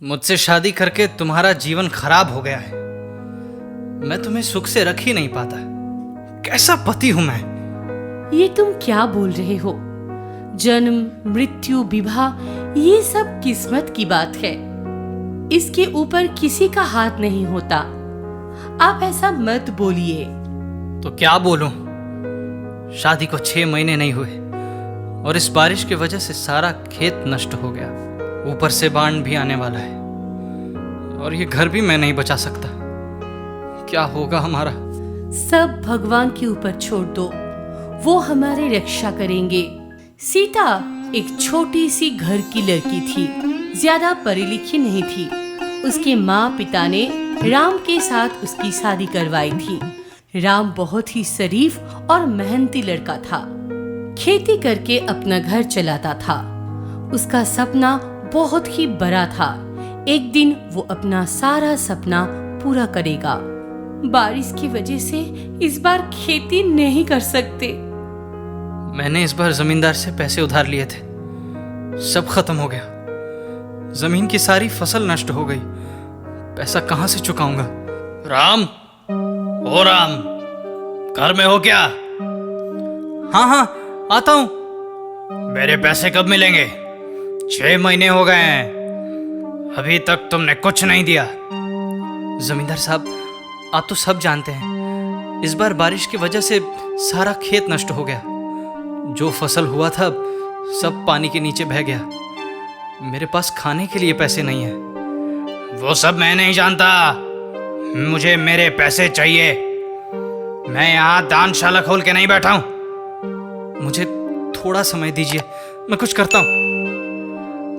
मुझसे शादी करके तुम्हारा जीवन खराब हो गया है। मैं तुम्हें सुख से रख ही नहीं पाता। कैसा पति हूं मैं। ये तुम क्या बोल रहे हो? जन्म, मृत्यु, विवाह ये सब किस्मत की बात है। इसके ऊपर किसी का हाथ नहीं होता। आप ऐसा मत बोलिए। तो क्या बोलूं? शादी को 6 महीने नहीं हुए और इस बारिश की वजह से सारा खेत नष्ट हो गया। ऊपर से बाढ़ भी आने वाला है और ये घर भी मैं नहीं बचा सकता। क्या होगा हमारा? सब भगवान के ऊपर छोड़ दो, वो हमारी रक्षा करेंगे। सीता एक छोटी सी घर की लड़की थी, ज्यादा पढ़ी लिखी नहीं थी। उसके माँ पिता ने राम के साथ उसकी शादी करवाई थी। राम बहुत ही शरीफ और मेहनती लड़का था। खेती करके अपना घर चलाता था। उसका सपना बहुत ही बड़ा था। एक दिन वो अपना सारा सपना पूरा करेगा। बारिश की वजह से इस बार खेती नहीं कर सकते। मैंने इस बार जमींदार से पैसे उधार लिए थे, सब खत्म हो गया। जमीन की सारी फसल नष्ट हो गई। पैसा कहां से चुकाऊंगा? राम, ओ राम, घर में हो क्या? हाँ हाँ, आता हूं। मेरे पैसे कब मिलेंगे? 6 महीने हो गए हैं, अभी तक तुमने कुछ नहीं दिया। जमींदार साहब, आप तो सब जानते हैं, इस बार बारिश की वजह से सारा खेत नष्ट हो गया। जो फसल हुआ था सब पानी के नीचे बह गया। मेरे पास खाने के लिए पैसे नहीं है। वो सब मैं नहीं जानता, मुझे मेरे पैसे चाहिए। मैं यहाँ दानशाला खोल के नहीं बैठा हूँ। मुझे थोड़ा समय दीजिए, मैं कुछ करता हूँ।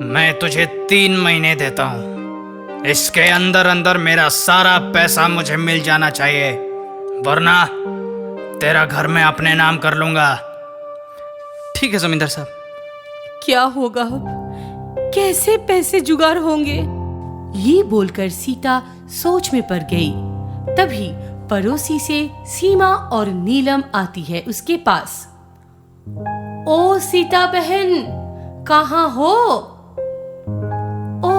मैं तुझे 3 महीने देता हूँ। इसके अंदर अंदर मेरा सारा पैसा मुझे मिल जाना चाहिए, वरना तेरा घर मैं अपने नाम कर लूंगा। ठीक है जमींदार साहब। क्या होगा अब? कैसे पैसे जुगाड़ होंगे? ये बोलकर सीता सोच में पड़ गई। तभी पड़ोसी से सीमा और नीलम आती है उसके पास। ओ सीता बहन, कहाँ हो? ओ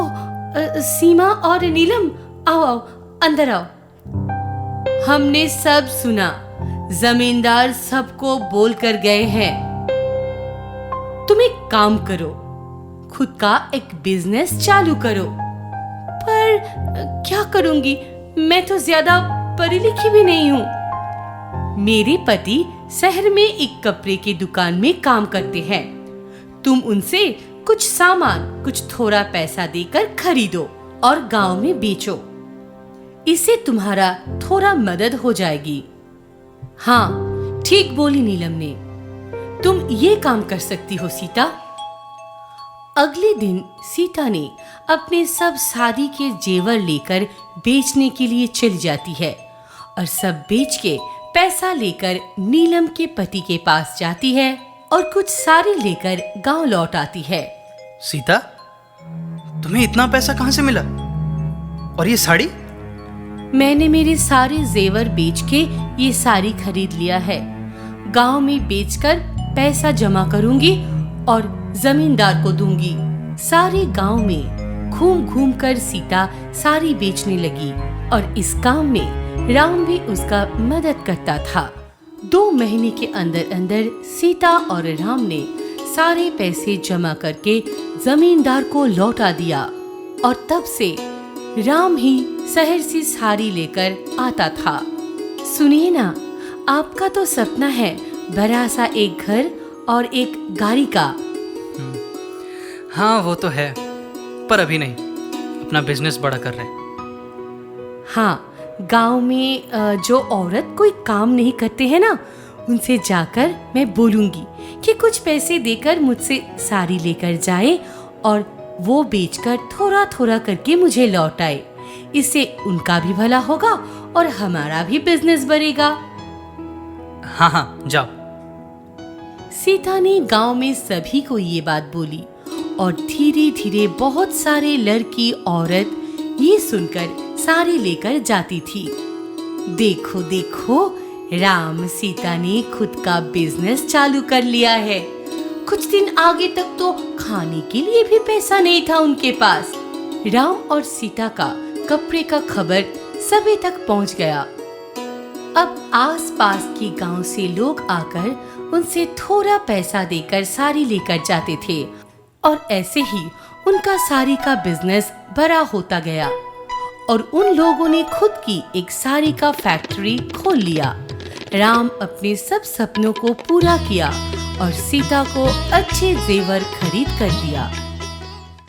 सीमा और नीलम, आओ आओ, अंदर आओ। हमने सब सुना, जमींदार सबको बोल कर गए हैं। तुम एक काम करो, खुद का एक बिजनेस चालू करो। पर क्या करूंगी? मैं तो ज्यादा पढ़ी लिखी भी नहीं हूँ। मेरे पति शहर में एक कपड़े की दुकान में काम करते हैं। तुम उनसे कुछ सामान, कुछ थोड़ा पैसा देकर खरीदो और गांव में बेचो। इससे तुम्हारा थोड़ा मदद हो जाएगी। हाँ, ठीक बोली नीलम ने। तुम ये काम कर सकती हो सीता। अगले दिन सीता ने अपने सब शादी के जेवर लेकर बेचने के लिए चली जाती है और सब बेच के पैसा लेकर नीलम के पति के पास जाती है और कुछ साड़ी लेकर गांव लौट आती है। सीता, तुम्हें इतना पैसा कहां से मिला? और ये साड़ी? मैंने मेरे सारे जेवर बेच के ये साड़ी खरीद लिया है। गांव में बेचकर पैसा जमा करूंगी और जमींदार को दूंगी। सारे गांव में घूम घूम कर सीता साड़ी बेचने लगी और इस काम में राम भी उसका मदद करता था। 2 महीने के अंदर अंदर सीता और राम ने सारे पैसे जमा करके जमींदार को लौटा दिया और तब से राम ही शहर से साड़ी लेकर आता था। सुनिए ना, आपका तो सपना है बड़ा सा एक घर और एक गाड़ी का। हाँ वो तो है, पर अभी नहीं, अपना बिजनेस बड़ा कर रहे हैं। हाँ, गांव में जो औरत कोई काम नहीं करते हैं ना, उनसे जाकर मैं बोलूंगी कि कुछ पैसे देकर मुझसे साड़ी लेकर जाए और वो बेचकर थोड़ा थोड़ा करके मुझे लौटाए। इससे उनका भी भला होगा और हमारा भी बिजनेस बढ़ेगा। हाँ हाँ, जाओ। सीता ने गांव में सभी को ये बात बोली और धीरे धीरे बहुत सारे लड़की औरत ये सुनकर साड़ी लेकर जाती थी। देखो देखो, राम सीता ने खुद का बिजनेस चालू कर लिया है। कुछ दिन आगे तक तो खाने के लिए भी पैसा नहीं था उनके पास, राम और सीता का कपड़े का खबर सभी तक पहुंच गया। अब आसपास के गांव से लोग आकर उनसे थोड़ा पैसा देकर साड़ी लेकर जाते थे और ऐसे ही उनका साड़ी का बिजनेस बड़ा होता गया और उन लोगों ने खुद की एक साड़ी का फैक्ट्री खोल लिया। राम अपने सब सपनों को पूरा किया और सीता को अच्छे जेवर खरीद कर दिया।